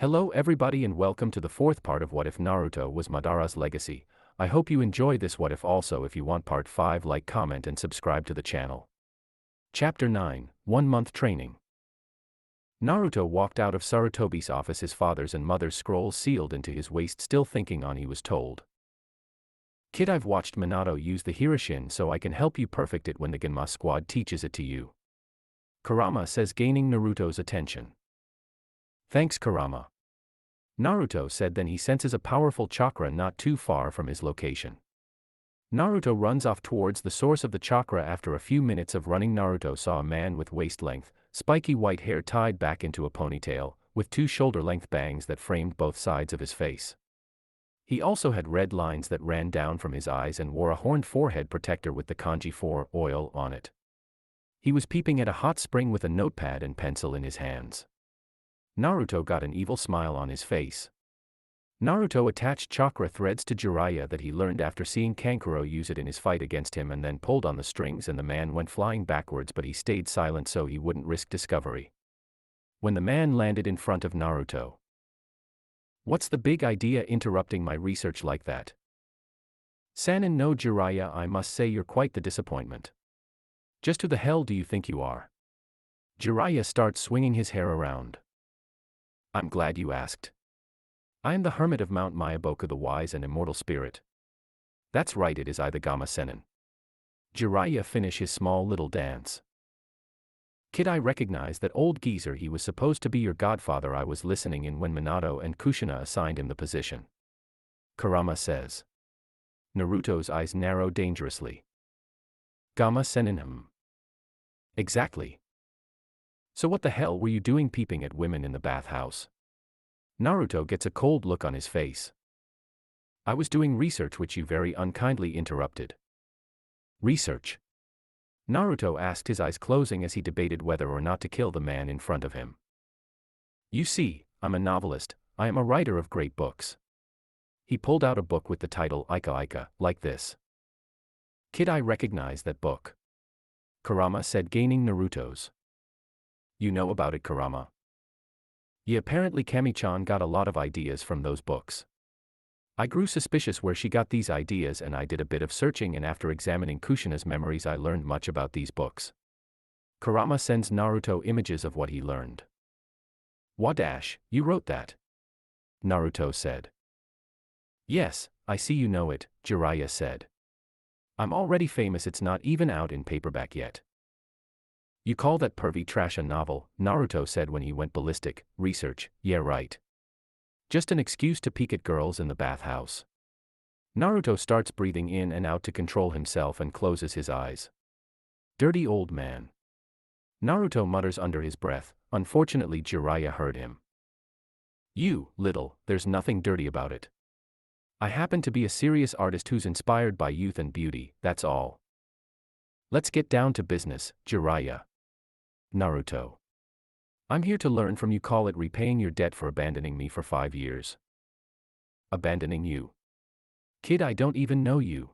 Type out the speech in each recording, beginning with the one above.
Hello everybody and welcome to the fourth part of What If Naruto Was Madara's Legacy. I hope you enjoy this What If. Also, if you want part 5, like, comment and subscribe to the channel. Chapter 9, 1 Month Training. Naruto walked out of Sarutobi's office, his father's and mother's scrolls sealed into his waist, still thinking on he was told. Kid, I've watched Minato use the Hiroshin, so I can help you perfect it when the Genma squad teaches it to you. Kurama says, gaining Naruto's attention. Thanks, Kurama. Naruto said. Then he senses a powerful chakra not too far from his location. Naruto runs off towards the source of the chakra. After a few minutes of running, Naruto saw a man with waist-length, spiky white hair tied back into a ponytail, with 2 shoulder-length bangs that framed both sides of his face. He also had red lines that ran down from his eyes and wore a horned forehead protector with the kanji 4 oil on it. He was peeping at a hot spring with a notepad and pencil in his hands. Naruto got an evil smile on his face. Naruto attached chakra threads to Jiraiya that he learned after seeing Kankuro use it in his fight against him, and then pulled on the strings and the man went flying backwards, but he stayed silent so he wouldn't risk discovery. When the man landed in front of Naruto. What's the big idea interrupting my research like that? Sanin no Jiraiya, I must say you're quite the disappointment. Just who the hell do you think you are? Jiraiya starts swinging his hair around. I'm glad you asked. I am the hermit of Mount Myaboku, the wise and immortal spirit. That's right, it is I, the Gamma Sennin. Jiraiya finished his small little dance. Kid, I recognize that old geezer. He was supposed to be your godfather. I was listening in when Minato and Kushina assigned him the position. Kurama says. Naruto's eyes narrow dangerously. Gamma Sennin him. Exactly. So what the hell were you doing peeping at women in the bathhouse? Naruto gets a cold look on his face. I was doing research, which you very unkindly interrupted. Research? Naruto asked, his eyes closing as he debated whether or not to kill the man in front of him. You see, I'm a novelist. I am a writer of great books. He pulled out a book with the title Ika Ika, like this. Kid, I recognize that book. Kurama said, gaining Naruto's. You know about it, Kurama? Yeah, apparently Kami-chan got a lot of ideas from those books. I grew suspicious where she got these ideas, and I did a bit of searching, and after examining Kushina's memories I learned much about these books. Kurama sends Naruto images of what he learned. Wadash, you wrote that? Naruto said. Yes, I see you know it, Jiraiya said. I'm already famous, it's not even out in paperback yet. You call that pervy trash a novel? Naruto said when he went ballistic. Research, yeah right. Just an excuse to peek at girls in the bathhouse. Naruto starts breathing in and out to control himself and closes his eyes. Dirty old man. Naruto mutters under his breath. Unfortunately, Jiraiya heard him. You, little, there's nothing dirty about it. I happen to be a serious artist who's inspired by youth and beauty, that's all. Let's get down to business, Jiraiya. Naruto. I'm here to learn from you. Call it repaying your debt for abandoning me for 5 years. Abandoning you? Kid, I don't even know you.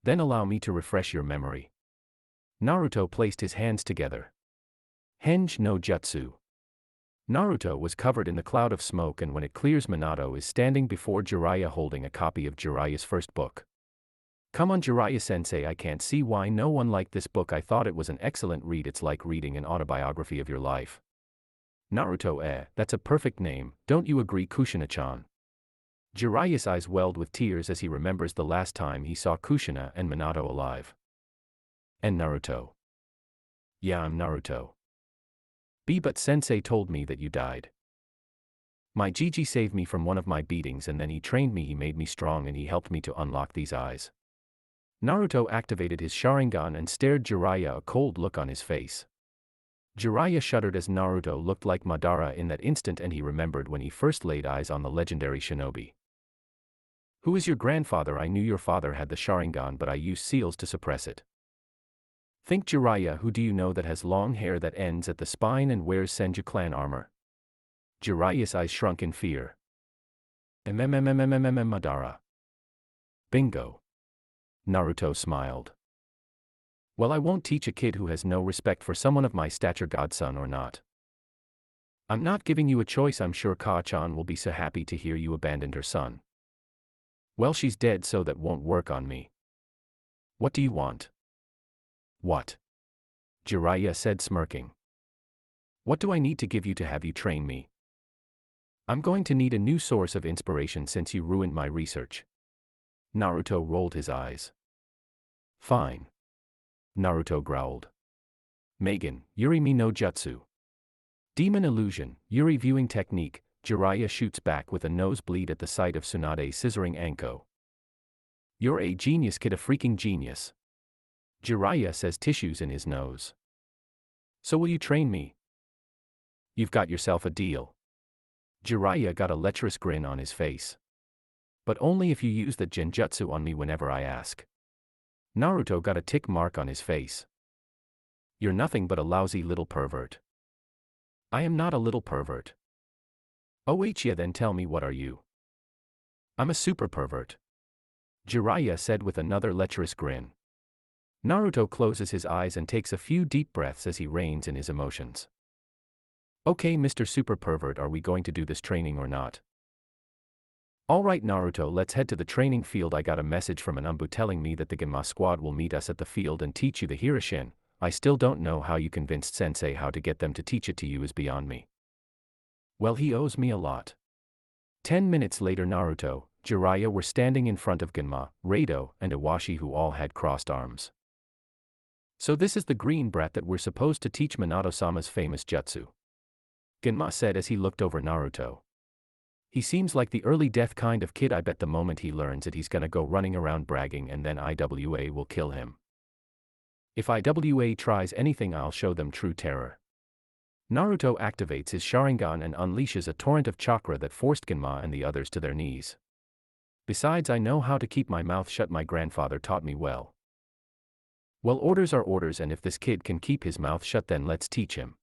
Then allow me to refresh your memory. Naruto placed his hands together. Henge no Jutsu. Naruto was covered in the cloud of smoke, and when it clears, Minato is standing before Jiraiya holding a copy of Jiraiya's first book. Come on, Jiraiya-sensei, I can't see why no one liked this book. I thought it was an excellent read. It's like reading an autobiography of your life. Naruto, that's a perfect name, don't you agree, Kushina-chan? Jiraiya's eyes welled with tears as he remembers the last time he saw Kushina and Minato alive. And Naruto. Yeah, I'm Naruto. But sensei told me that you died. My Gigi saved me from one of my beatings, and then he trained me, he made me strong, and he helped me to unlock these eyes. Naruto activated his Sharingan and stared Jiraiya, a cold look on his face. Jiraiya shuddered as Naruto looked like Madara in that instant, and he remembered when he first laid eyes on the legendary shinobi. Who is your grandfather? I knew your father had the Sharingan, but I used seals to suppress it. Think, Jiraiya, who do you know that has long hair that ends at the spine and wears Senju clan armor? Jiraiya's eyes shrunk in fear. Madara. Bingo. Naruto smiled. Well, I won't teach a kid who has no respect for someone of my stature, godson or not. I'm not giving you a choice. I'm sure Ka-chan will be so happy to hear you abandoned her son. Well, she's dead, so that won't work on me. What do you want? What? Jiraiya said, smirking. What do I need to give you to have you train me? I'm going to need a new source of inspiration since you ruined my research. Naruto rolled his eyes. Fine. Naruto growled. Megan, Yuri me no jutsu. Demon illusion, Yuri viewing technique. Jiraiya shoots back with a nosebleed at the sight of Tsunade scissoring Anko. You're a genius kid, a freaking genius. Jiraiya says, tissues in his nose. So will you train me? You've got yourself a deal. Jiraiya got a lecherous grin on his face. But only if you use the genjutsu on me whenever I ask. Naruto got a tick mark on his face. You're nothing but a lousy little pervert. I am not a little pervert. Oh wait, yeah, then tell me, what are you? I'm a super pervert. Jiraiya said with another lecherous grin. Naruto closes his eyes and takes a few deep breaths as he reins in his emotions. Okay, Mr. Super Pervert, are we going to do this training or not? Alright Naruto, let's head to the training field. I got a message from an Umbu telling me that the Genma squad will meet us at the field and teach you the Hirishin. I still don't know how you convinced Sensei. How to get them to teach it to you is beyond me. Well, he owes me a lot. 10 minutes later, Naruto, Jiraiya were standing in front of Genma, Rado, and Iwashi, who all had crossed arms. So this is the green brat that we're supposed to teach Minato-sama's famous jutsu. Genma said as he looked over Naruto. He seems like the early death kind of kid. I bet the moment he learns it, he's gonna go running around bragging, and then IWA will kill him. If IWA tries anything, I'll show them true terror. Naruto activates his Sharingan and unleashes a torrent of chakra that forced Genma and the others to their knees. Besides, I know how to keep my mouth shut. My grandfather taught me well. Well, orders are orders, and if this kid can keep his mouth shut, then let's teach him.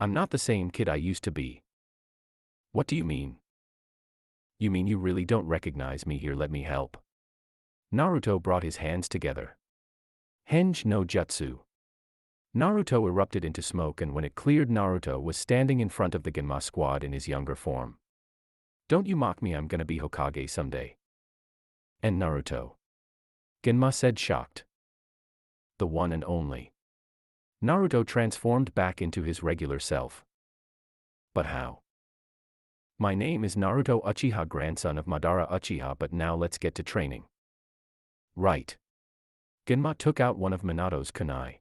I'm not the same kid I used to be. What do you mean? You mean you really don't recognize me? Here, let me help. Naruto brought his hands together. Henge no jutsu. Naruto erupted into smoke, and when it cleared, Naruto was standing in front of the Genma squad in his younger form. Don't you mock me, I'm gonna be Hokage someday. And Naruto? Genma said, shocked. The one and only. Naruto transformed back into his regular self. But how? My name is Naruto Uchiha, grandson of Madara Uchiha, but now let's get to training. Right. Genma took out one of Minato's kunai.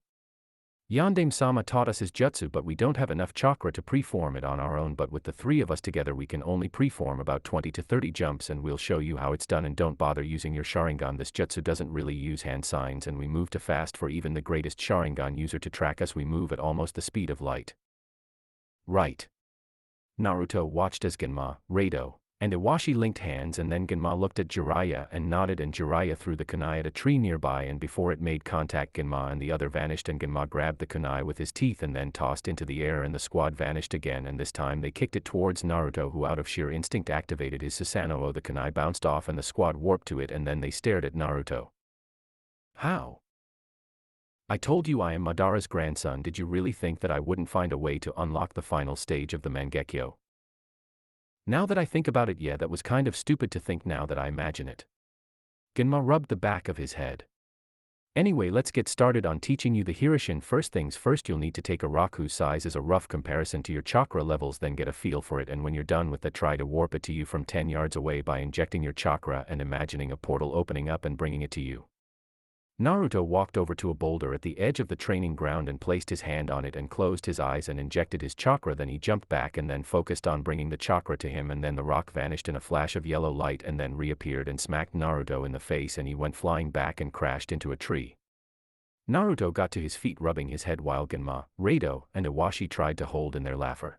Yandame-sama taught us his jutsu, but we don't have enough chakra to preform it on our own, but with the three of us together we can only preform about 20 to 30 jumps, and we'll show you how it's done. And don't bother using your Sharingan. This jutsu doesn't really use hand signs, and we move too fast for even the greatest Sharingan user to track us. We move at almost the speed of light. Right. Naruto watched as Genma, Rado, and Iwashi linked hands, and then Genma looked at Jiraiya and nodded, and Jiraiya threw the kunai at a tree nearby, and before it made contact, Genma and the other vanished, and Genma grabbed the kunai with his teeth and then tossed into the air, and the squad vanished again, and this time they kicked it towards Naruto, who out of sheer instinct activated his Susanoo. The kunai bounced off and the squad warped to it, and then they stared at Naruto. How? I told you I am Madara's grandson. Did you really think that I wouldn't find a way to unlock the final stage of the Mangekyo? Now that I think about it, yeah, that was kind of stupid to think now that I imagine it. Genma rubbed the back of his head. Anyway, let's get started on teaching you the Hirishin. First things first, you'll need to take a rock whose size is a rough comparison to your chakra levels, then get a feel for it, and when you're done with that, try to warp it to you from 10 yards away by injecting your chakra and imagining a portal opening up and bringing it to you. Naruto walked over to a boulder at the edge of the training ground and placed his hand on it and closed his eyes and injected his chakra. Then he jumped back and then focused on bringing the chakra to him, and then the rock vanished in a flash of yellow light and then reappeared and smacked Naruto in the face, and he went flying back and crashed into a tree. Naruto got to his feet, rubbing his head, while Genma, Rado, and Iwashi tried to hold in their laughter.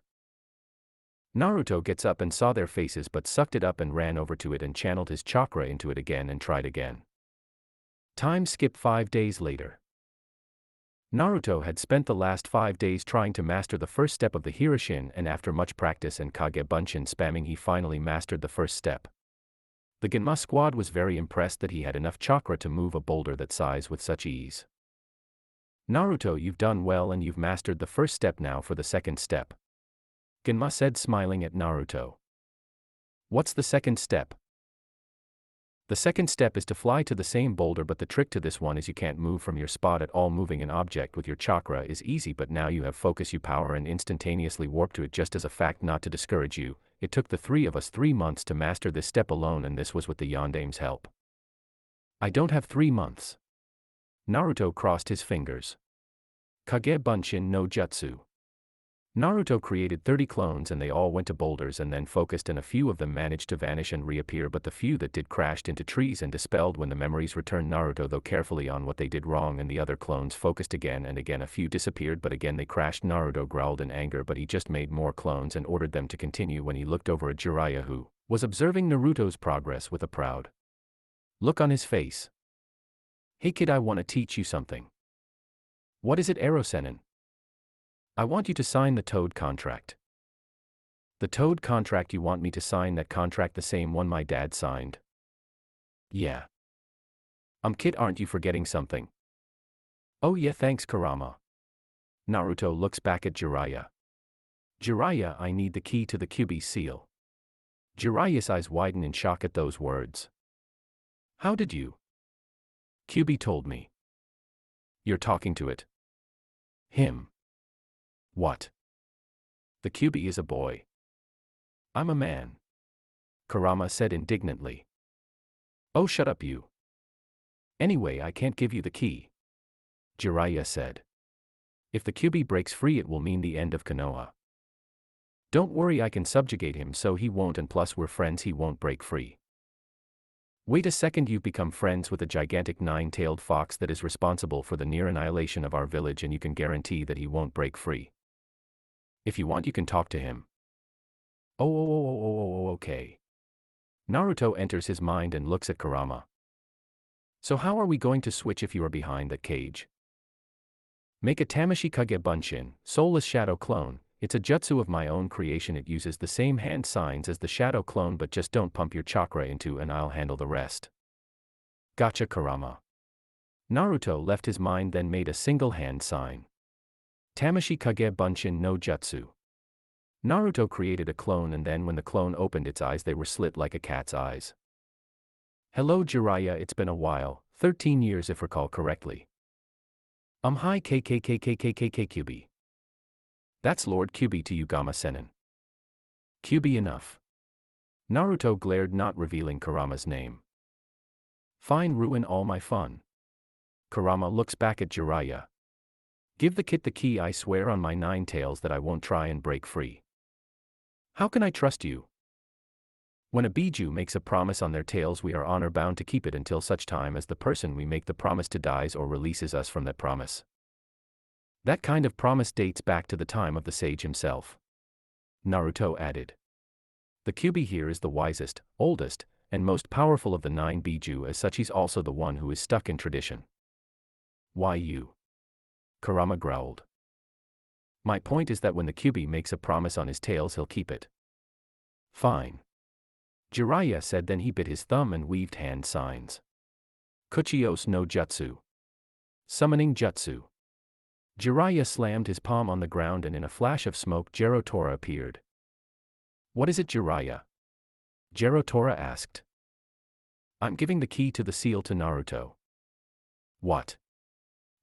Naruto gets up and saw their faces but sucked it up and ran over to it and channeled his chakra into it again and tried again. Time skip 5 days later. Naruto had spent the last 5 days trying to master the first step of the Hirishin, and after much practice and Kage Bunshin spamming, he finally mastered the first step. The Genma squad was very impressed that he had enough chakra to move a boulder that size with such ease. Naruto, you've done well and you've mastered the first step. Now for the second step. Genma said, smiling at Naruto. What's the second step? The second step is to fly to the same boulder, but the trick to this one is you can't move from your spot at all. Moving an object with your chakra is easy, but now you have focus, you power and instantaneously warp to it. Just as a fact, not to discourage you, it took the three of us 3 months to master this step alone, and this was with the Yondame's help. I don't have 3 months. Naruto crossed his fingers. Kage Bunshin no Jutsu. Naruto created 30 clones and they all went to boulders and then focused, and a few of them managed to vanish and reappear, but the few that did crashed into trees and dispelled when the memories returned. Naruto though carefully on what they did wrong, and the other clones focused again and again. A few disappeared but again they crashed. Naruto growled in anger, but he just made more clones and ordered them to continue when he looked over at Jiraiya, who was observing Naruto's progress with a proud look on his face. Hey kid, I want to teach you something. What is it, Erosenin? I want you to sign the Toad contract. The Toad contract? You want me to sign that contract, the same one my dad signed? Yeah. Kid, aren't you forgetting something? Oh yeah, thanks Kurama. Naruto looks back at Jiraiya. Jiraiya, I need the key to the Kyuubi seal. Jiraiya's eyes widen in shock at those words. How did you? Kyuubi told me. You're talking to it? Him. What? The Kyuubi is a boy. I'm a man. Kurama said indignantly. Oh, shut up you. Anyway, I can't give you the key. Jiraiya said. If the Kyuubi breaks free, it will mean the end of Konoha. Don't worry, I can subjugate him so he won't, and plus we're friends, he won't break free. Wait a second, you've become friends with a gigantic 9-tailed fox that is responsible for the near annihilation of our village, and you can guarantee that he won't break free. If you want, you can talk to him. Okay. Naruto enters his mind and looks at Kurama. So how are we going to switch if you are behind that cage? Make a Tamashii Kage Bunshin, soulless shadow clone. It's a jutsu of my own creation. It uses the same hand signs as the shadow clone, but just don't pump your chakra into and I'll handle the rest. Gotcha, Kurama. Naruto left his mind, then made a single hand sign. Tamashii Kage Bunshin no Jutsu. Naruto created a clone, and then when the clone opened its eyes, they were slit like a cat's eyes. Hello Jiraiya, it's been a while, 13 years if recall correctly. Hi Kyuubi. That's Lord Kyuubi to you, Gama-senin. Kyuubi enough. Naruto glared, not revealing Kurama's name. Fine, ruin all my fun. Kurama looks back at Jiraiya. Give the kid the key, I swear on my 9 tails that I won't try and break free. How can I trust you? When a Biju makes a promise on their tails, we are honor bound to keep it until such time as the person we make the promise to dies or releases us from that promise. That kind of promise dates back to the time of the sage himself. Naruto added. The Kyuubi here is the wisest, oldest, and most powerful of the 9 Biju. As such, he's also the one who is stuck in tradition. Why you? Kurama growled. My point is that when the Kyuubi makes a promise on his tails, he'll keep it. Fine. Jiraiya said, then he bit his thumb and weaved hand signs. Kuchiyos no Jutsu. Summoning Jutsu. Jiraiya slammed his palm on the ground and in a flash of smoke Jirotora appeared. What is it, Jiraiya? Jirotora asked. I'm giving the key to the seal to Naruto. What?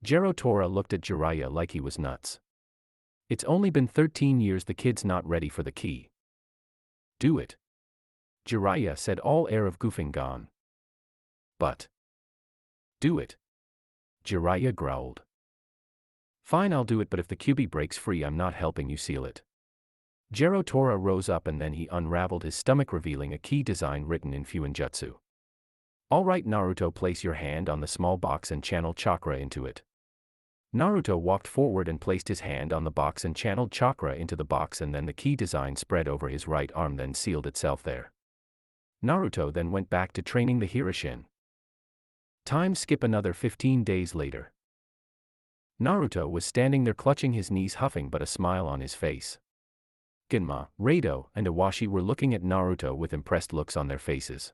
Jirotora looked at Jiraiya like he was nuts. It's only been 13 years, the kid's not ready for the key. Do it. Jiraiya said, all air of goofing gone. But. Do it. Jiraiya growled. Fine, I'll do it, but if the Kyuubi breaks free, I'm not helping you seal it. Jirotora rose up and then he unraveled his stomach, revealing a key design written in Fuinjutsu. Alright Naruto, place your hand on the small box and channel chakra into it. Naruto walked forward and placed his hand on the box and channeled chakra into the box, and then the key design spread over his right arm, then sealed itself there. Naruto then went back to training the Hirishin. Time skip another 15 days later. Naruto was standing there clutching his knees, huffing but a smile on his face. Genma, Rado, and Iwashi were looking at Naruto with impressed looks on their faces.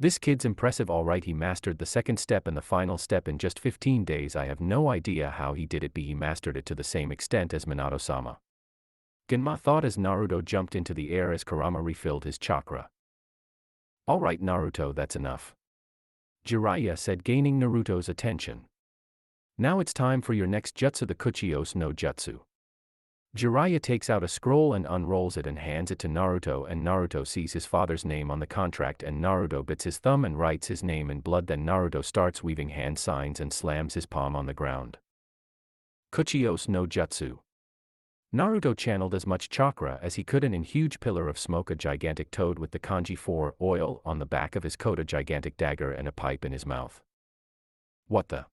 This kid's impressive, alright, he mastered the second step and the final step in just 15 days. I have no idea how he did it, but he mastered it to the same extent as Minato-sama. Genma thought as Naruto jumped into the air as Kurama refilled his chakra. Alright Naruto, that's enough. Jiraiya said, gaining Naruto's attention. Now it's time for your next jutsu, the Kuchiyos no Jutsu. Jiraiya takes out a scroll and unrolls it and hands it to Naruto, and Naruto sees his father's name on the contract and Naruto bits his thumb and writes his name in blood. Then Naruto starts weaving hand signs and slams his palm on the ground. Kuchiyos no Jutsu. Naruto channeled as much chakra as he could, and in huge pillar of smoke a gigantic toad with the kanji 4 oil on the back of his coat, a gigantic dagger and a pipe in his mouth. What the?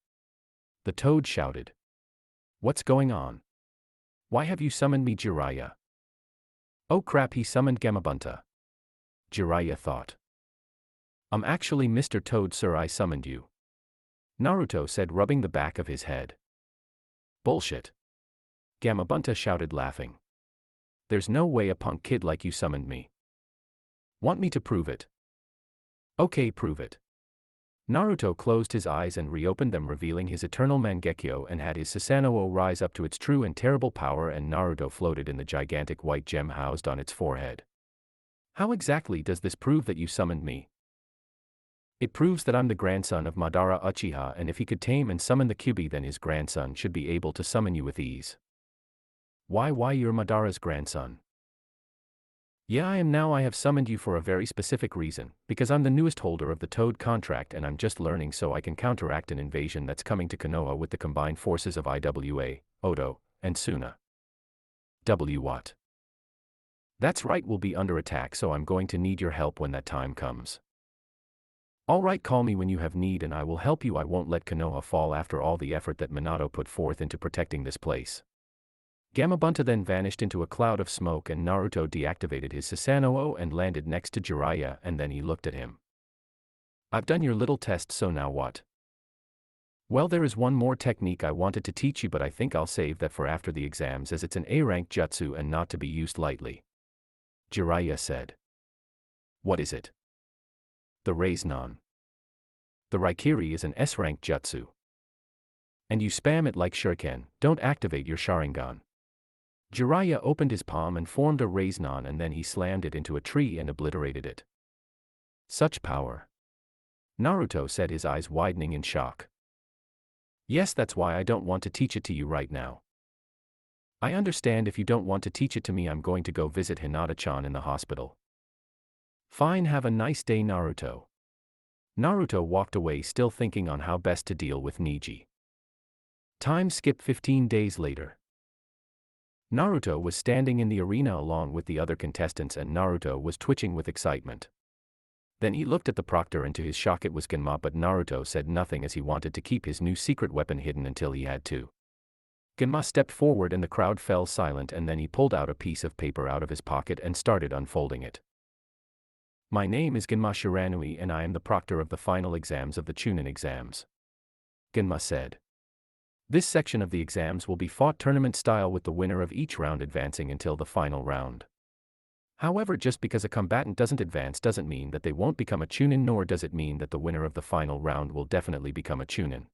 The toad shouted. What's going on? Why have you summoned me, Jiraiya? Oh crap, he summoned Gamabunta. Jiraiya thought. Actually Mr. Toad sir, I summoned you. Naruto said, rubbing the back of his head. Bullshit. Gamabunta shouted, laughing. There's no way a punk kid like you summoned me. Want me to prove it? Okay, prove it. Naruto closed his eyes and reopened them, revealing his eternal Mangekyo, and had his Susanoo rise up to its true and terrible power, and Naruto floated in the gigantic white gem housed on its forehead. How exactly does this prove that you summoned me? It proves that I'm the grandson of Madara Uchiha, and if he could tame and summon the Kyuubi, then his grandson should be able to summon you with ease. Why you're Madara's grandson? Yeah, I am. Now I have summoned you for a very specific reason, because I'm the newest holder of the Toad contract and I'm just learning so I can counteract an invasion that's coming to Konoha with the combined forces of IWA, Odo, and Suna. What? That's right, we'll be under attack, so I'm going to need your help when that time comes. Alright, call me when you have need and I will help you. I won't let Konoha fall after all the effort that Minato put forth into protecting this place. Gamabunta then vanished into a cloud of smoke and Naruto deactivated his Susanoo and landed next to Jiraiya, and then he looked at him. I've done your little test, so now what? Well, there is one more technique I wanted to teach you, but I think I'll save that for after the exams, as it's an A-rank jutsu and not to be used lightly. Jiraiya said. What is it? The Rasengan. The Raikiri is an S-rank jutsu. And you spam it like shuriken, don't activate your Sharingan. Jiraiya opened his palm and formed a Rasengan, and then he slammed it into a tree and obliterated it. Such power. Naruto said, his eyes widening in shock. Yes, that's why I don't want to teach it to you right now. I understand if you don't want to teach it to me. I'm going to go visit Hinata-chan in the hospital. Fine, have a nice day, Naruto. Naruto walked away, still thinking on how best to deal with Neji. Time skip 15 days later. Naruto was standing in the arena along with the other contestants, and Naruto was twitching with excitement. Then he looked at the proctor, and to his shock it was Genma, but Naruto said nothing as he wanted to keep his new secret weapon hidden until he had to. Genma stepped forward and the crowd fell silent, and then he pulled out a piece of paper out of his pocket and started unfolding it. My name is Genma Shiranui and I am the proctor of the final exams of the Chunin exams. Genma said. This section of the exams will be fought tournament style, with the winner of each round advancing until the final round. However, just because a combatant doesn't advance doesn't mean that they won't become a Chunin, nor does it mean that the winner of the final round will definitely become a Chunin.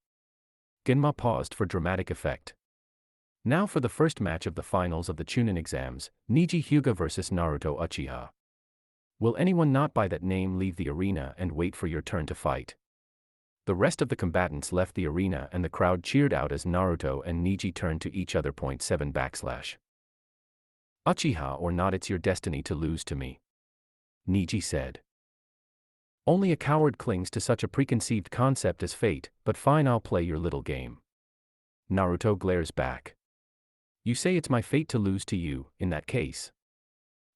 Genma paused for dramatic effect. Now for the first match of the finals of the Chunin exams, Neji Hyuga vs Naruto Uchiha. Will anyone not by that name leave the arena and wait for your turn to fight? The rest of the combatants left the arena and the crowd cheered out as Naruto and Neji turned to each other. 7 / Uchiha or not, it's your destiny to lose to me. Neji said. Only a coward clings to such a preconceived concept as fate, but fine, I'll play your little game. Naruto glares back. You say it's my fate to lose to you, in that case.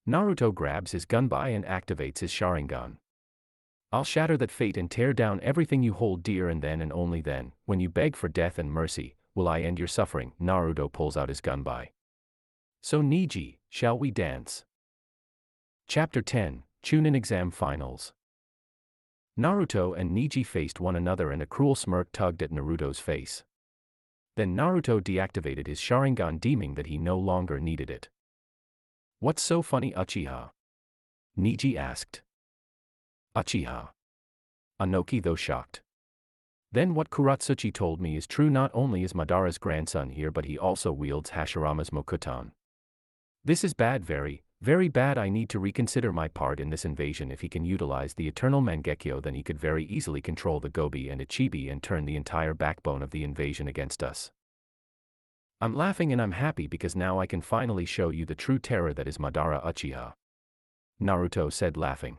Naruto grabs his gunbai and activates his Sharingan. I'll shatter that fate and tear down everything you hold dear, and then and only then, when you beg for death and mercy, will I end your suffering. Naruto pulls out his gunbai. So Neji, shall we dance? Chapter 10, Chunin Exam Finals. Naruto and Neji faced one another and a cruel smirk tugged at Naruto's face. Then Naruto deactivated his Sharingan, deeming that he no longer needed it. What's so funny, Uchiha? Neji asked. Uchiha. Anoki, though shocked. Then what Kuratsuchi told me is true. Not only is Madara's grandson here, but he also wields Hashirama's Moukton. This is bad, very, very bad. I need to reconsider my part in this invasion. If he can utilize the Eternal Mangekyo, then he could very easily control the Gobi and Ichibi and turn the entire backbone of the invasion against us. I'm laughing and I'm happy because now I can finally show you the true terror that is Madara Uchiha. Naruto said, laughing.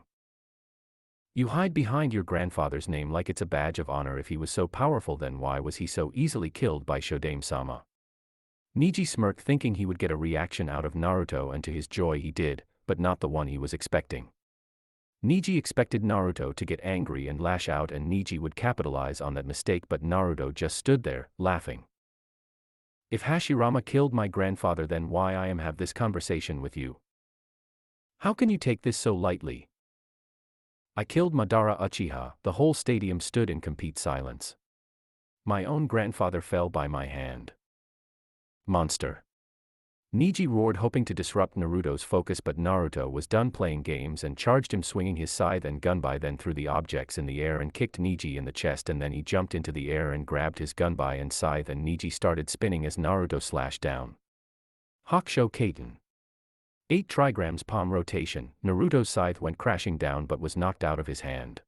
You hide behind your grandfather's name like it's a badge of honor. If he was so powerful, then why was he so easily killed by Shodame-sama? Neji smirked, thinking he would get a reaction out of Naruto, and to his joy he did, but not the one he was expecting. Neji expected Naruto to get angry and lash out, and Neji would capitalize on that mistake, but Naruto just stood there, laughing. If Hashirama killed my grandfather, then why I am have this conversation with you? How can you take this so lightly? I killed Madara Uchiha. The whole stadium stood in complete silence. My own grandfather fell by my hand. Monster. Neji roared, hoping to disrupt Naruto's focus, but Naruto was done playing games and charged him, swinging his scythe and gunbai, then threw the objects in the air and kicked Neji in the chest, and then he jumped into the air and grabbed his gunbai and scythe, and Neji started spinning as Naruto slashed down. Hakusho Kaiten. 8 trigrams palm rotation. Naruto's scythe went crashing down but was knocked out of his hand.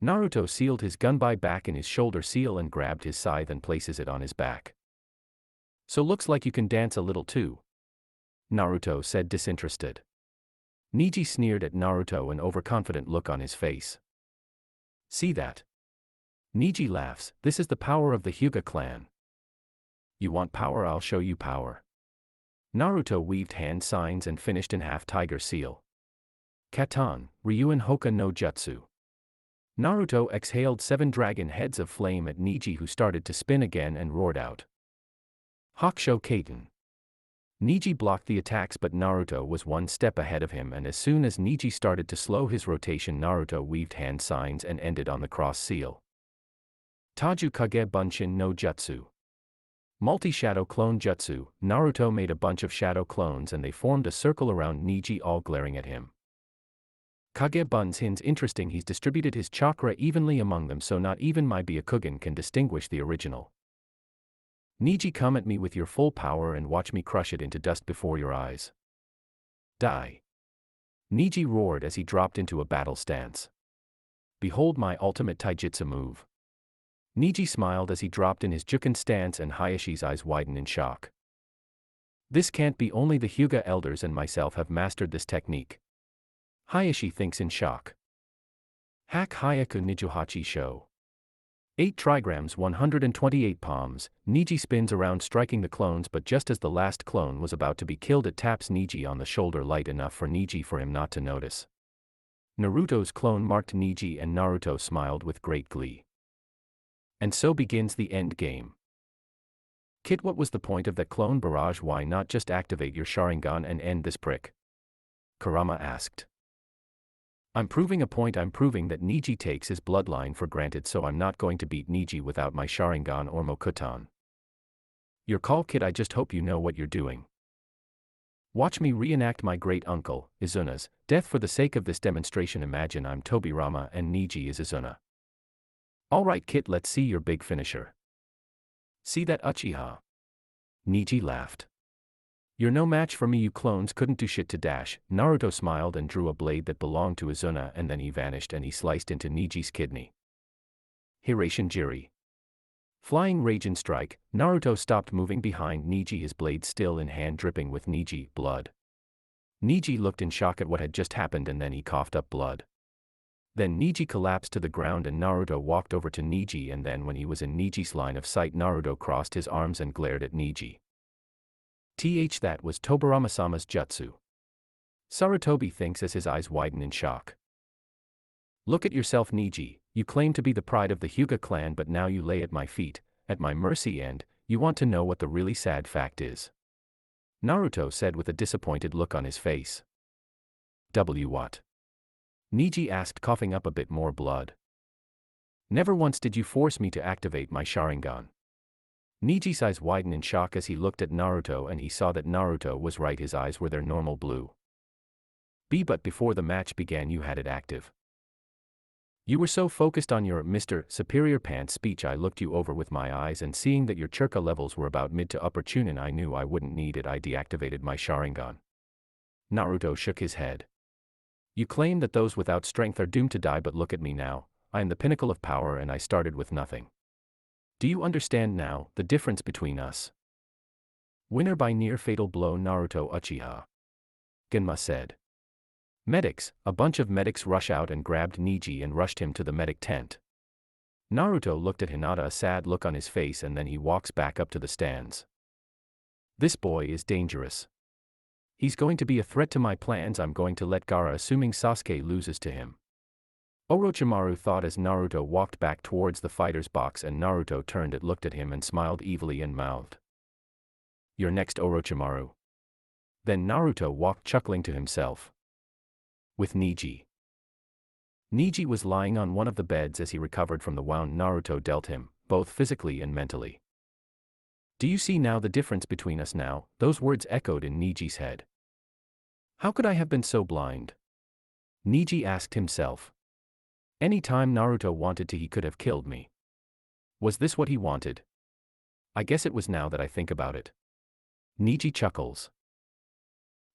Naruto sealed his gunbai back in his shoulder seal and grabbed his scythe and places it on his back. So looks like you can dance a little too, Naruto said, disinterested. Neji sneered at Naruto, an overconfident look on his face. See that? Neji laughs. This is the power of the Hyuga clan. You want power? I'll show you power. Naruto weaved hand signs and finished in half tiger seal. Katan, Ryuan Hoka no Jutsu. Naruto exhaled 7 dragon heads of flame at Neji, who started to spin again and roared out. Hakusho Kaiten. Neji blocked the attacks, but Naruto was one step ahead of him, and as soon as Neji started to slow his rotation, Naruto weaved hand signs and ended on the cross seal. Taju Kage Bunshin no Jutsu. Multi-shadow clone jutsu. Naruto made a bunch of shadow clones and they formed a circle around Neji, all glaring at him. Kage Bunshin's interesting. He's distributed his chakra evenly among them, so not even my Byakugan can distinguish the original. Neji, come at me with your full power and watch me crush it into dust before your eyes. Die. Neji roared as he dropped into a battle stance. Behold my ultimate taijutsu move. Neji smiled as he dropped in his Juken stance, and Hayashi's eyes widened in shock. This can't be, only the Hyuga elders and myself have mastered this technique. Hayashi thinks in shock. Hak Hayaku Nijuhachi Sho. 8 trigrams 128 palms. Neji spins around, striking the clones, but just as the last clone was about to be killed, it taps Neji on the shoulder, light enough for him not to notice. Naruto's clone marked Neji and Naruto smiled with great glee. And so begins the end game. Kid, what was the point of that clone barrage? Why not just activate your Sharingan and end this prick? Kurama asked. I'm proving a point. I'm proving that Neji takes his bloodline for granted, so I'm not going to beat Neji without my Sharingan or Moukton. Your call, kid. I just hope you know what you're doing. Watch me reenact my great uncle, Izuna's, death for the sake of this demonstration. Imagine I'm Tobirama and Neji is Izuna. Alright kid, let's see your big finisher. See that, Uchiha? Neji laughed. You're no match for me, you clones couldn't do shit to dash. Naruto smiled and drew a blade that belonged to Izuna, and then he vanished and he sliced into Neji's kidney. Hiraishin-jiri. Flying Raijin strike. Naruto stopped moving behind Neji, his blade still in hand, dripping with Neji blood. Neji looked in shock at what had just happened and then he coughed up blood. Then Neji collapsed to the ground and Naruto walked over to Neji, and then when he was in Neji's line of sight, Naruto crossed his arms and glared at Neji. That was Tobirama-sama's jutsu. Sarutobi thinks as his eyes widen in shock. Look at yourself, Neji. You claim to be the pride of the Hyuga clan, but now you lay at my feet, at my mercy, and you want to know what the really sad fact is? Naruto said with a disappointed look on his face. What? Neji asked, coughing up a bit more blood. Never once did you force me to activate my Sharingan. Neji's eyes widened in shock as he looked at Naruto, and he saw that Naruto was right, his eyes were their normal blue. But before the match began you had it active. You were so focused on your Mr. Superior Pants speech I looked you over with my eyes and seeing that your churka levels were about mid to upper chunin I knew I wouldn't need it I deactivated my Sharingan. Naruto shook his head. You claim that those without strength are doomed to die but look at me now, I am the pinnacle of power and I started with nothing. Do you understand now, the difference between us? Winner by near fatal blow Naruto Uchiha. Genma said. Medics, a bunch of medics rush out and grabbed Neji and rushed him to the medic tent. Naruto looked at Hinata a sad look on his face and then he walks back up to the stands. This boy is dangerous. He's going to be a threat to my plans I'm going to let Gaara assuming Sasuke loses to him. Orochimaru thought as Naruto walked back towards the fighter's box and Naruto turned and looked at him and smiled evilly and mouthed. You're next Orochimaru. Then Naruto walked chuckling to himself. With Neji. Neji was lying on one of the beds as he recovered from the wound Naruto dealt him, both physically and mentally. Do you see now the difference between us now? Those words echoed in Neji's head. How could I have been so blind? Neji asked himself. Any time Naruto wanted to he could have killed me. Was this what he wanted? I guess it was now that I think about it. Neji chuckles.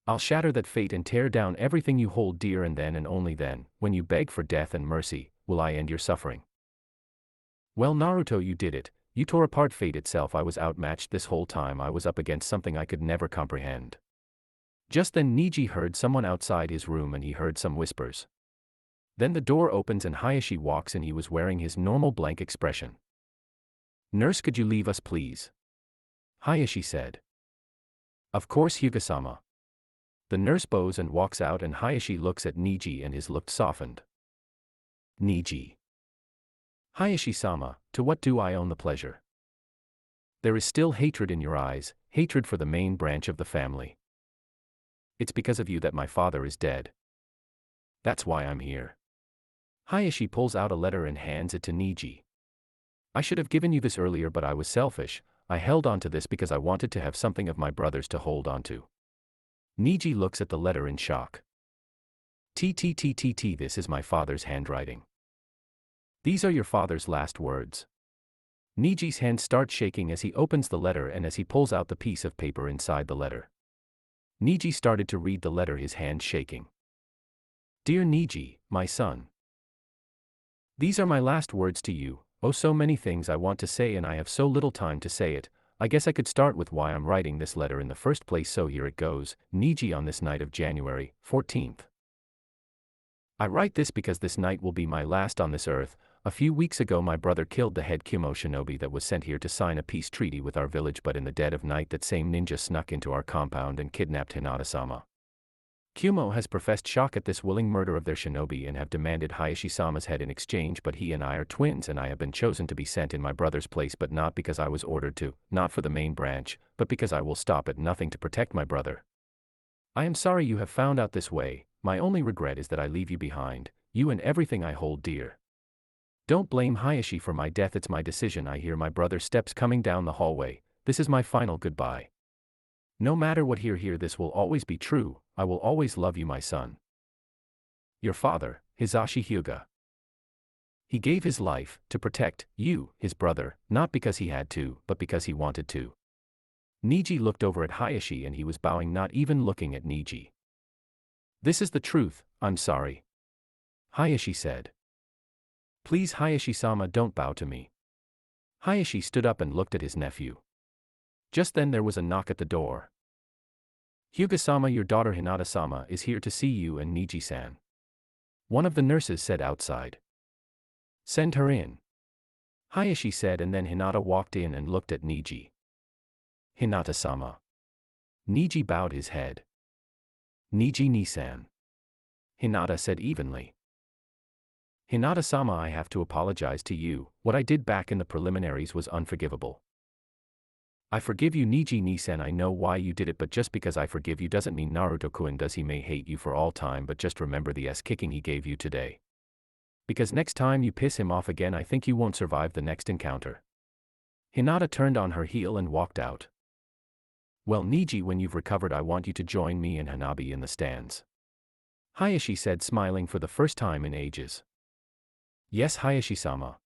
I'll shatter that fate and tear down everything you hold dear and then and only then, when you beg for death and mercy, will I end your suffering. Well Naruto you did it, you tore apart fate itself I was outmatched this whole time I was up against something I could never comprehend. Just then Neji heard someone outside his room and he heard some whispers. Then the door opens and Hayashi walks in he was wearing his normal blank expression. Nurse could you leave us please? Hayashi said. Of course Hyuga-sama. The nurse bows and walks out and Hayashi looks at Neji and his look softened. Neji. Hayashi-sama, to what do I owe the pleasure? There is still hatred in your eyes, hatred for the main branch of the family. It's because of you that my father is dead. That's why I'm here. Hayashi pulls out a letter and hands it to Neji. I should have given you this earlier but I was selfish, I held on to this because I wanted to have something of my brother's to hold on to. Neji looks at the letter in shock. TTTTT this is my father's handwriting. These are your father's last words. Neji's hand starts shaking as he opens the letter and as he pulls out the piece of paper inside the letter. Neji started to read the letter his hand shaking. Dear Neji, my son. These are my last words to you, oh so many things I want to say and I have so little time to say it. I guess I could start with why I'm writing this letter in the first place so here it goes, Neji on this night of January 14th. I write this because this night will be my last on this earth. A few weeks ago my brother killed the head Kumo shinobi that was sent here to sign a peace treaty with our village but in the dead of night that same ninja snuck into our compound and kidnapped Hinata-sama. Kumo has professed shock at this willing murder of their shinobi and have demanded Hayashi-sama's head in exchange but he and I are twins and I have been chosen to be sent in my brother's place but not because I was ordered to, not for the main branch, but because I will stop at nothing to protect my brother. I am sorry you have found out this way, my only regret is that I leave you behind, you and everything I hold dear. Don't blame Hayashi for my death it's my decision I hear my brother's steps coming down the hallway, this is my final goodbye. No matter what here this will always be true, I will always love you my son. Your father, Hisashi Hyuga. He gave his life to protect you, his brother, not because he had to, but because he wanted to. Neji looked over at Hayashi and he was bowing not even looking at Neji. This is the truth, I'm sorry. Hayashi said. Please Hayashi-sama don't bow to me. Hayashi stood up and looked at his nephew. Just then there was a knock at the door. Hyuga-sama your daughter Hinata-sama is here to see you and Neji-san. One of the nurses said outside. Send her in. Hayashi said and then Hinata walked in and looked at Neji. Hinata-sama. Neji bowed his head. Neji-ni-san. Hinata said evenly. Hinata-sama I have to apologize to you, what I did back in the preliminaries was unforgivable. I forgive you Neji-ni-san I know why you did it but just because I forgive you doesn't mean Naruto-kun does he may hate you for all time but just remember the ass-kicking he gave you today. Because next time you piss him off again I think you won't survive the next encounter. Hinata turned on her heel and walked out. Well Neji when you've recovered I want you to join me and Hanabi in the stands. Hayashi said smiling for the first time in ages. Yes, Hayashi-sama.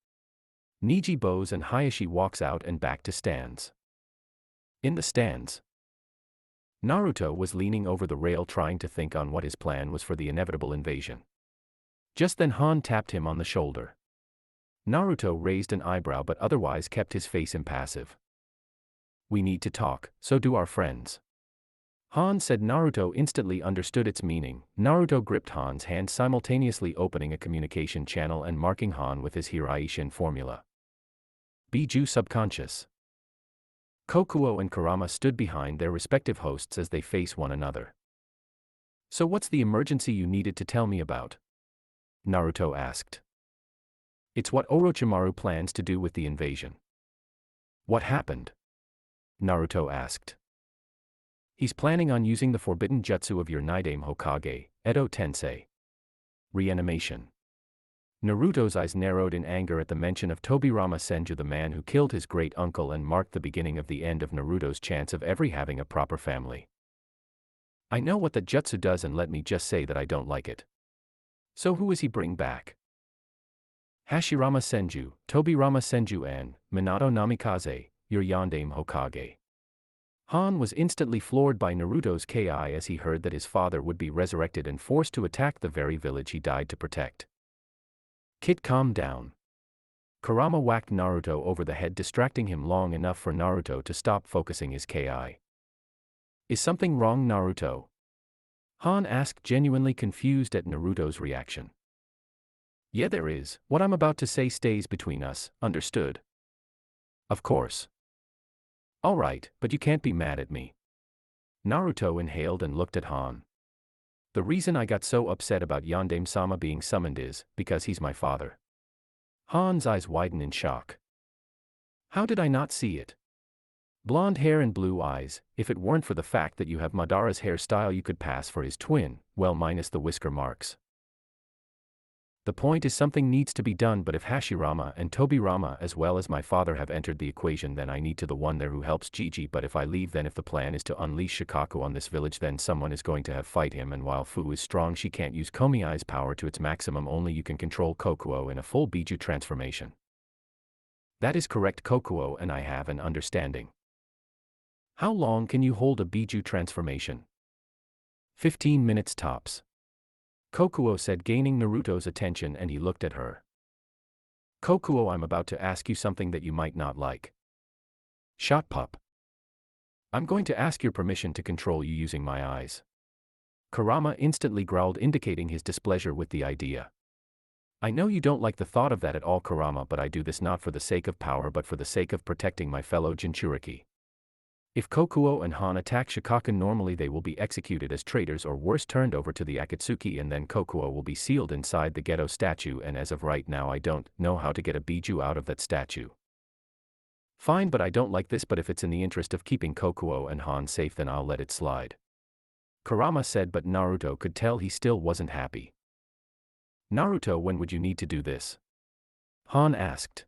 Niji bows and Hayashi walks out and back to stands. In the stands, Naruto was leaning over the rail trying to think on what his plan was for the inevitable invasion. Just then Han tapped him on the shoulder. Naruto raised an eyebrow but otherwise kept his face impassive. We need to talk, so do our friends. Han said. Naruto instantly understood its meaning. Naruto gripped Han's hand, simultaneously opening a communication channel and marking Han with his Hiraishin formula. Biju subconscious. Kokuo and Kurama stood behind their respective hosts as they face one another. So what's the emergency you needed to tell me about? Naruto asked. It's what Orochimaru plans to do with the invasion. What happened? Naruto asked. He's planning on using the forbidden jutsu of your Nidaime Hokage, Edo Tensei. Reanimation. Naruto's eyes narrowed in anger at the mention of Tobirama Senju, the man who killed his great-uncle and marked the beginning of the end of Naruto's chance of ever having a proper family. I know what that jutsu does, and let me just say that I don't like it. So who is he bring back? Hashirama Senju, Tobirama Senju and Minato Namikaze, your Yondaime Hokage. Han was instantly floored by Naruto's ki as he heard that his father would be resurrected and forced to attack the very village he died to protect. Kid, calm down. Kurama whacked Naruto over the head, distracting him long enough for Naruto to stop focusing his ki. Is something wrong, Naruto? Han asked, genuinely confused at Naruto's reaction. Yeah, there is. What I'm about to say stays between us, understood? Of course. Alright, but you can't be mad at me. Naruto inhaled and looked at Han. The reason I got so upset about Yondaime-sama being summoned is because he's my father. Han's eyes widen in shock. How did I not see it? Blonde hair and blue eyes. If it weren't for the fact that you have Madara's hairstyle, you could pass for his twin, well, minus the whisker marks. The point is, something needs to be done, but if Hashirama and Tobirama as well as my father have entered the equation, then I need to the one there who helps Gigi. But if I leave, then if the plan is to unleash Shikaku on this village, then someone is going to have fight him, and while Fu is strong, she can't use Komiai's power to its maximum. Only you can control Kokuo in a full Biju transformation. That is correct, Kokuo and I have an understanding. How long can you hold a Biju transformation? 15 minutes tops. Kokuo said, gaining Naruto's attention, and he looked at her. Kokuo, I'm about to ask you something that you might not like. Shot pup. I'm going to ask your permission to control you using my eyes. Kurama instantly growled, indicating his displeasure with the idea. I know you don't like the thought of that at all, Kurama, but I do this not for the sake of power but for the sake of protecting my fellow Jinchuriki. If Kokuo and Han attack Shikaku, normally they will be executed as traitors or worse, turned over to the Akatsuki, and then Kokuo will be sealed inside the ghetto statue, and as of right now I don't know how to get a Biju out of that statue. Fine, but I don't like this, but if it's in the interest of keeping Kokuo and Han safe, then I'll let it slide. Kurama said, but Naruto could tell he still wasn't happy. Naruto, when would you need to do this? Han asked.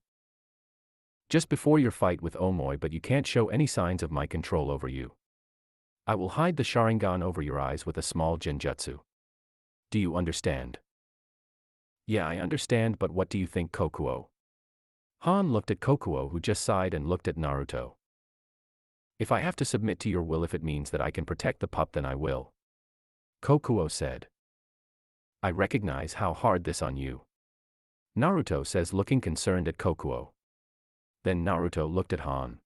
Just before your fight with Omoi, but you can't show any signs of my control over you. I will hide the Sharingan over your eyes with a small genjutsu. Do you understand? Yeah, I understand, but what do you think, Kokuo? Han looked at Kokuo, who just sighed, and looked at Naruto. If I have to submit to your will, if it means that I can protect the pup, then I will. Kokuo said. I recognize how hard this on you. Naruto says, looking concerned at Kokuo. Then Naruto looked at Han.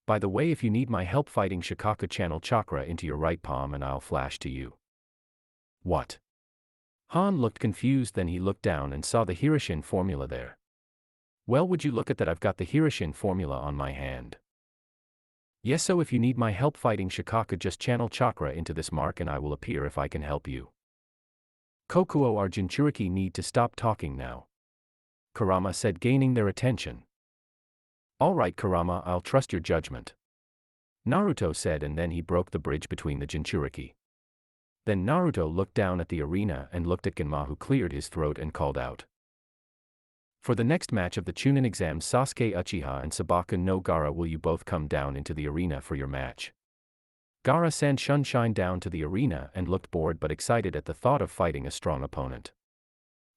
By the way, if you need my help fighting Shikaku, channel chakra into your right palm and I'll flash to you. What? Han looked confused, then he looked down and saw the Hiraishin formula there. Well, would you look at that, I've got the Hiraishin formula on my hand. Yes, so if you need my help fighting Shikaku, just channel chakra into this mark and I will appear if I can help you. Kokuo, our Jinchuriki need to stop talking now. Kurama said, gaining their attention. Alright, Kurama, I'll trust your judgment. Naruto said, and then he broke the bridge between the Jinchuriki. Then Naruto looked down at the arena and looked at Genma, who cleared his throat and called out. For the next match of the Chunin exams, Sasuke Uchiha and Sabaku no Gaara, will you both come down into the arena for your match? Gaara-san shined down to the arena and looked bored but excited at the thought of fighting a strong opponent.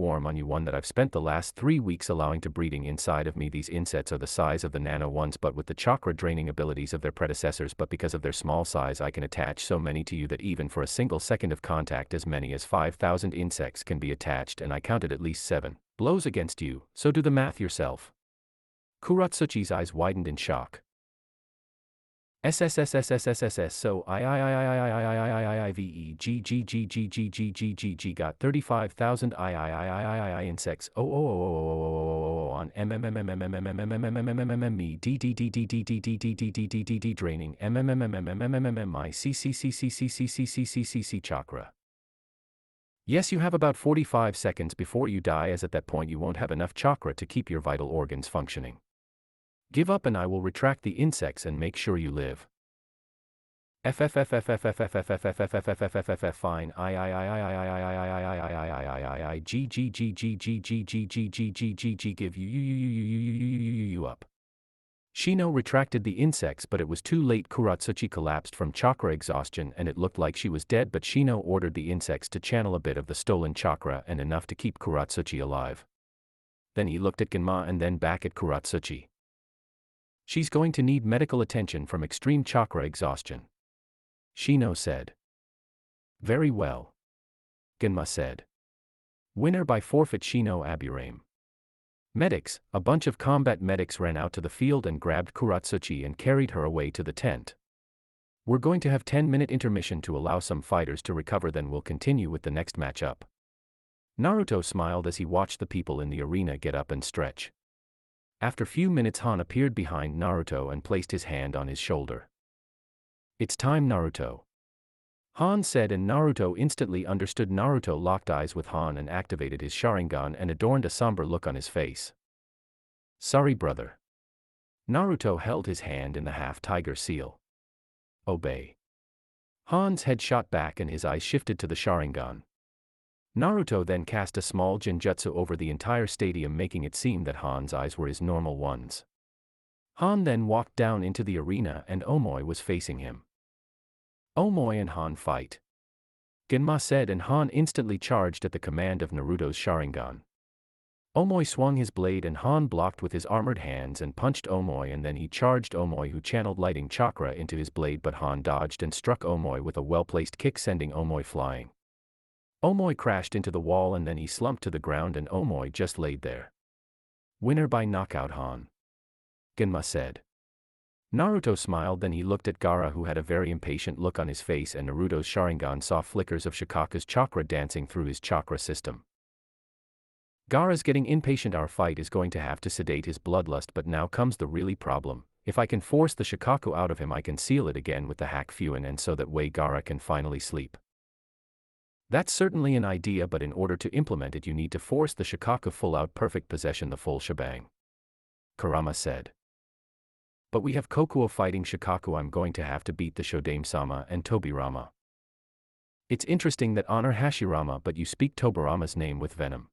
swarm on you, one that I've spent the last 3 weeks allowing to breeding inside of me. These insects are the size of the nano ones but with the chakra draining abilities of their predecessors, but because of their small size I can attach so many to you that even for a single second of contact as many as 5,000 insects can be attached, and I counted at least 7 blows against you, so do the math yourself. Kuratsuchi's eyes widened in shock. SSSSSSSS so I got 35,000 I insects on draining chakra. Yes, you have about 45 seconds before you die, as at that point you won't have enough chakra to keep your vital organs functioning. Give up and I will retract the insects and make sure you live. Fine. Give you up. Shino retracted the insects, but it was too late. Kuratsuchi collapsed from chakra exhaustion and it looked like she was dead, but Shino ordered the insects to channel a bit of the stolen chakra and enough to keep Kuratsuchi alive. Then he looked at Genma and then back at Kuratsuchi. She's going to need medical attention from extreme chakra exhaustion, Shino said. Very well, Genma said. Winner by forfeit. Shino Aburame. Medics, a bunch of combat medics ran out to the field and grabbed Kuratsuchi and carried her away to the tent. We're going to have 10-minute intermission to allow some fighters to recover, then we'll continue with the next matchup. Naruto smiled as he watched the people in the arena get up and stretch. After few minutes, Han appeared behind Naruto and placed his hand on his shoulder. It's time, Naruto, Han said, and Naruto instantly understood. Naruto locked eyes with Han and activated his Sharingan and adorned a somber look on his face. Sorry, brother. Naruto held his hand in the half-tiger seal. Obey. Han's head shot back and his eyes shifted to the Sharingan. Naruto then cast a small genjutsu over the entire stadium, making it seem that Han's eyes were his normal ones. Han then walked down into the arena and Omoi was facing him. Omoi and Han fight, Genma said, and Han instantly charged at the command of Naruto's Sharingan. Omoi swung his blade and Han blocked with his armored hands and punched Omoi, and then he charged Omoi, who channeled lighting chakra into his blade, but Han dodged and struck Omoi with a well-placed kick, sending Omoi flying. Omoi crashed into the wall and then he slumped to the ground and Omoi just laid there. Winner by knockout, Han, Genma said. Naruto smiled, then he looked at Gaara, who had a very impatient look on his face, and Naruto's Sharingan saw flickers of Shikaku's chakra dancing through his chakra system. Gaara's getting impatient. Our fight is going to have to sedate his bloodlust, but now comes the really problem. If I can force the Shikaku out of him, I can seal it again with the hack Fuin, and so that way Gaara can finally sleep. That's certainly an idea, but in order to implement it you need to force the Shikaku full out, perfect possession, the full shebang, Kurama said. But we have Kokuo fighting Shikaku. I'm going to have to beat the Shodame-sama and Tobirama. It's interesting that honor Hashirama, but you speak Tobirama's name with venom.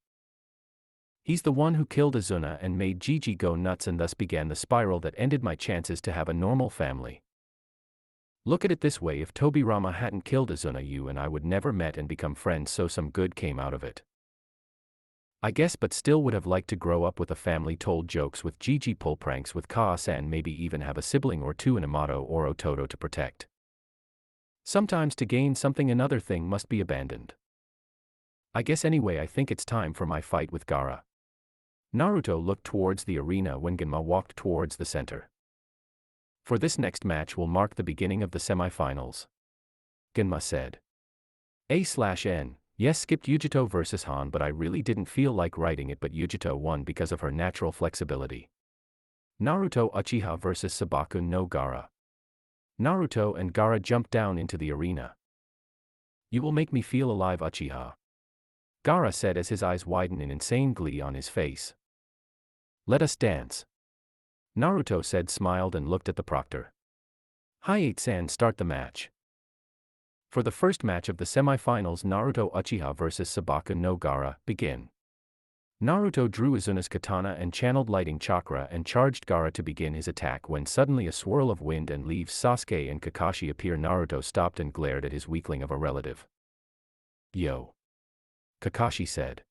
He's the one who killed Azuna and made Gigi go nuts, and thus began the spiral that ended my chances to have a normal family. Look at it this way, if Tobirama hadn't killed Azuna, you and I would never met and become friends, so some good came out of it, I guess, but still would have liked to grow up with a family, told jokes with Gigi, pull pranks with Kaa-san, maybe even have a sibling or two in Amato or Ototo to protect. Sometimes to gain something another thing must be abandoned. I guess anyway, I think it's time for my fight with Gaara. Naruto looked towards the arena when Genma walked towards the center. For this next match will mark the beginning of the semifinals, Genma said. A/N. Yes, skipped Yujito vs Han, but I really didn't feel like writing it, but Yujito won because of her natural flexibility. Naruto Uchiha vs Sabaku no Gaara. Naruto and Gaara jumped down into the arena. You will make me feel alive, Uchiha, Gaara said as his eyes widened in insane glee on his face. Let us dance, Naruto said, smiled and looked at the proctor. Hayate-san, start the match. For the first match of the semi-finals, Naruto Uchiha vs Sabaku no Gaara, begin. Naruto drew Azuna's katana and channeled lighting chakra and charged Gaara to begin his attack, when suddenly a swirl of wind and leaves Sasuke and Kakashi appear. Naruto stopped and glared at his weakling of a relative. Yo, Kakashi said.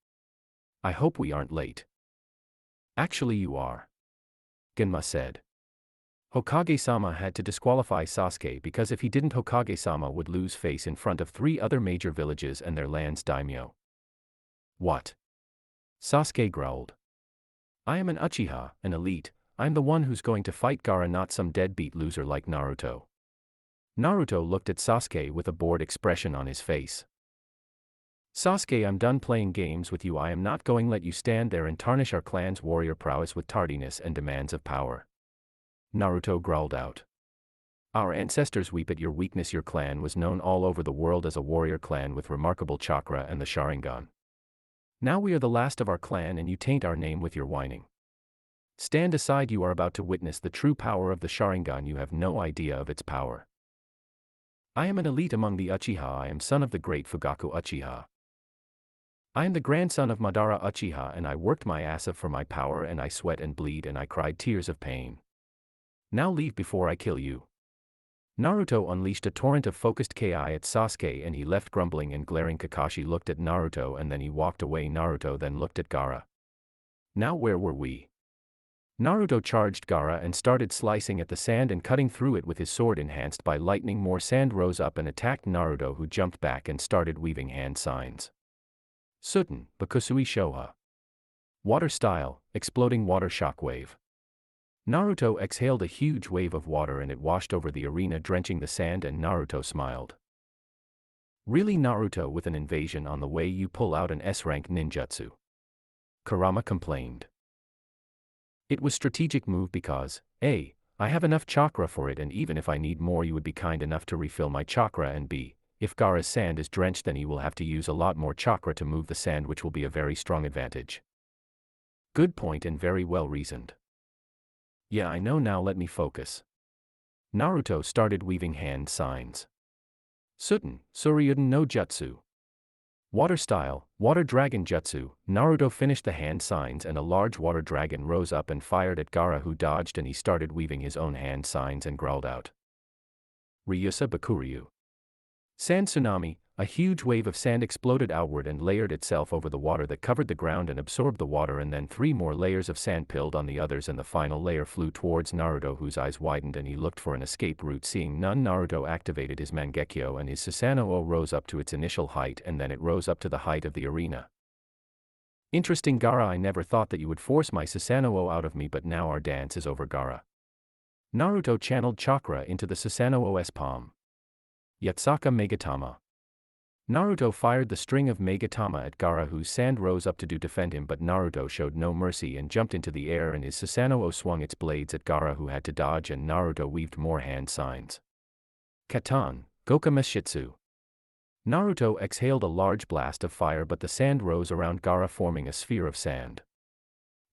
I hope we aren't late. Actually you are, Genma said. Hokage-sama had to disqualify Sasuke because if he didn't, Hokage-sama would lose face in front of 3 other major villages and their land's daimyo. What? Sasuke growled. I am an Uchiha, an elite. I'm the one who's going to fight Gaara, not some deadbeat loser like Naruto. Naruto looked at Sasuke with a bored expression on his face. Sasuke, I'm done playing games with you. I am not going to let you stand there and tarnish our clan's warrior prowess with tardiness and demands of power, Naruto growled out. Our ancestors weep at your weakness. Your clan was known all over the world as a warrior clan with remarkable chakra and the Sharingan. Now we are the last of our clan and you taint our name with your whining. Stand aside, you are about to witness the true power of the Sharingan. You have no idea of its power. I am an elite among the Uchiha. I am son of the great Fugaku Uchiha. I am the grandson of Madara Uchiha and I worked my ass off for my power and I sweat and bleed and I cried tears of pain. Now leave before I kill you. Naruto unleashed a torrent of focused Ki at Sasuke and he left grumbling and glaring. Kakashi looked at Naruto and then he walked away. Naruto then looked at Gaara. Now where were we? Naruto charged Gaara and started slicing at the sand and cutting through it with his sword enhanced by lightning. More sand rose up and attacked Naruto, who jumped back and started weaving hand signs. Suten, Bakusui Shoha. Water style, exploding water shockwave. Naruto exhaled a huge wave of water and it washed over the arena, drenching the sand, and Naruto smiled. Really, Naruto, with an invasion on the way you pull out an S-rank ninjutsu? Kurama complained. It was strategic move because, A, I have enough chakra for it, and even if I need more you would be kind enough to refill my chakra, and B, if Gaara's sand is drenched then he will have to use a lot more chakra to move the sand, which will be a very strong advantage. Good point and very well reasoned. Yeah, I know, now let me focus. Naruto started weaving hand signs. Suten, Suryuden no Jutsu. Water style, water dragon jutsu. Naruto finished the hand signs and a large water dragon rose up and fired at Gaara, who dodged, and he started weaving his own hand signs and growled out. Ryusa Bakuryu. Sand tsunami. A huge wave of sand exploded outward and layered itself over the water that covered the ground and absorbed the water, and then 3 more layers of sand pilled on the others, and the final layer flew towards Naruto, whose eyes widened and he looked for an escape route. Seeing none, Naruto activated his Mangekyo and his Susanoo rose up to its initial height, and then it rose up to the height of the arena. Interesting, Gaara, I never thought that you would force my Susanoo out of me, but now our dance is over, Gaara. Naruto channeled chakra into the Susanoo's palm. Yatsaka Megatama. Naruto fired the string of Megatama at Gaara, whose sand rose up to defend him, but Naruto showed no mercy and jumped into the air, and his Susanoo swung its blades at Gaara, who had to dodge, and Naruto weaved more hand signs. Katan, Goka Meshitsu. Naruto exhaled a large blast of fire, but the sand rose around Gaara, forming a sphere of sand.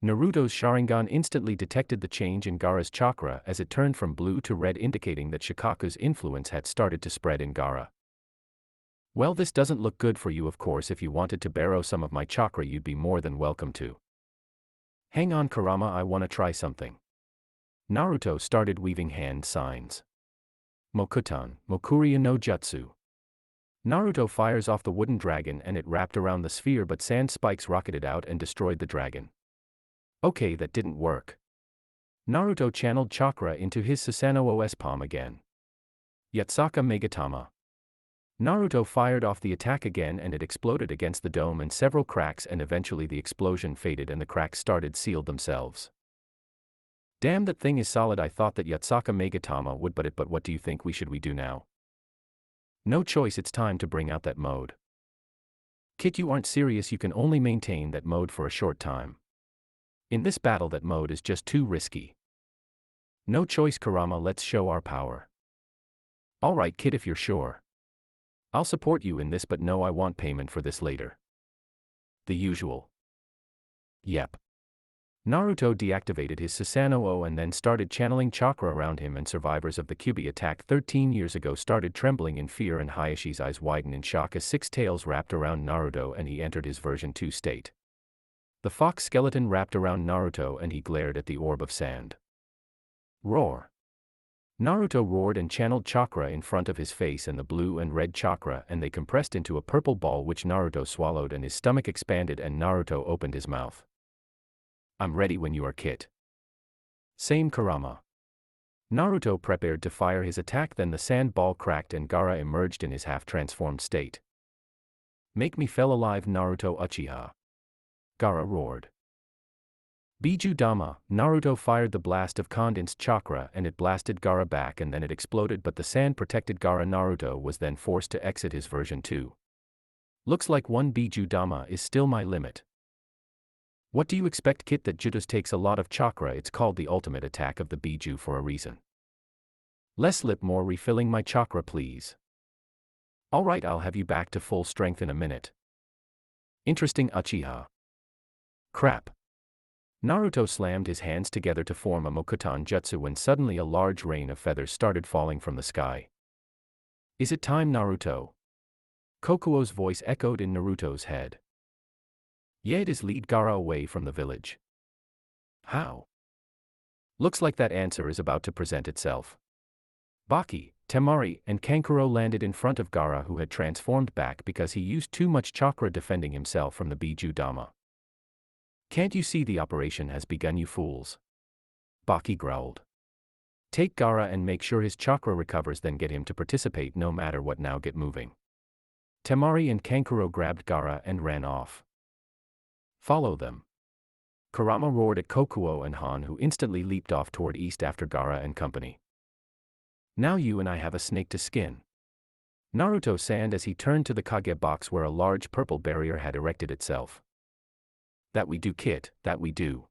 Naruto's Sharingan instantly detected the change in Gaara's chakra as it turned from blue to red, indicating that Shikaku's influence had started to spread in Gaara. Well, this doesn't look good for you. Of course, if you wanted to borrow some of my chakra, you'd be more than welcome to. Hang on, Kurama, I wanna try something. Naruto started weaving hand signs. Mokutan, Mokuryu no Jutsu. Naruto fires off the wooden dragon and it wrapped around the sphere, but sand spikes rocketed out and destroyed the dragon. Okay, that didn't work. Naruto channeled chakra into his Susanoo's palm again. Yatsaka Megatama. Naruto fired off the attack again and it exploded against the dome and several cracks, and eventually the explosion faded and the cracks started sealed themselves. Damn, that thing is solid. I thought that Yatsaka Megatama would, but what do you think we do now? No choice, it's time to bring out that mode. Kid, you aren't serious. You can only maintain that mode for a short time. In this battle that mode is just too risky. No choice, Kurama, let's show our power. Alright kid, if you're sure. I'll support you in this, but no, I want payment for this later. The usual. Yep. Naruto deactivated his Susanoo and then started channeling chakra around him, and survivors of the Kyuubi attack 13 years ago started trembling in fear, and Hayashi's eyes widened in shock as 6 tails wrapped around Naruto and he entered his version 2 state. The fox skeleton wrapped around Naruto and he glared at the orb of sand. Roar. Naruto roared and channeled chakra in front of his face and the blue and red chakra, and they compressed into a purple ball which Naruto swallowed, and his stomach expanded and Naruto opened his mouth. I'm ready when you are, Kit. Same, Kurama. Naruto prepared to fire his attack, then the sand ball cracked and Gaara emerged in his half-transformed state. Make me fell alive, Naruto Uchiha. Gaara roared. Biju Dama. Naruto fired the blast of condensed chakra and it blasted Gaara back, and then it exploded, but the sand protected Gaara. Naruto was then forced to exit his version 2. Looks like 1 Biju Dama is still my limit. What do you expect, Kit? That Jutsu takes a lot of chakra. It's called the ultimate attack of the Biju for a reason. Less lip, more refilling my chakra, please. Alright, I'll have you back to full strength in a minute. Interesting, Uchiha. Crap. Naruto slammed his hands together to form a Moukton Jutsu when suddenly a large rain of feathers started falling from the sky. Is it time, Naruto? Kokuo's voice echoed in Naruto's head. Yeah, it is. Lead Gaara away from the village. How? Looks like that answer is about to present itself. Baki, Temari, and Kankuro landed in front of Gaara, who had transformed back because he used too much chakra defending himself from the Biju Dama. Can't you see the operation has begun, you fools? Baki growled. Take Gaara and make sure his chakra recovers, then get him to participate no matter what. Now get moving. Temari and Kankuro grabbed Gaara and ran off. Follow them. Kurama roared at Kokuo and Han, who instantly leaped off toward east after Gaara and company. Now you and I have a snake to skin. Naruto said as he turned to the Kage box where a large purple barrier had erected itself. That we do, Kit, that we do.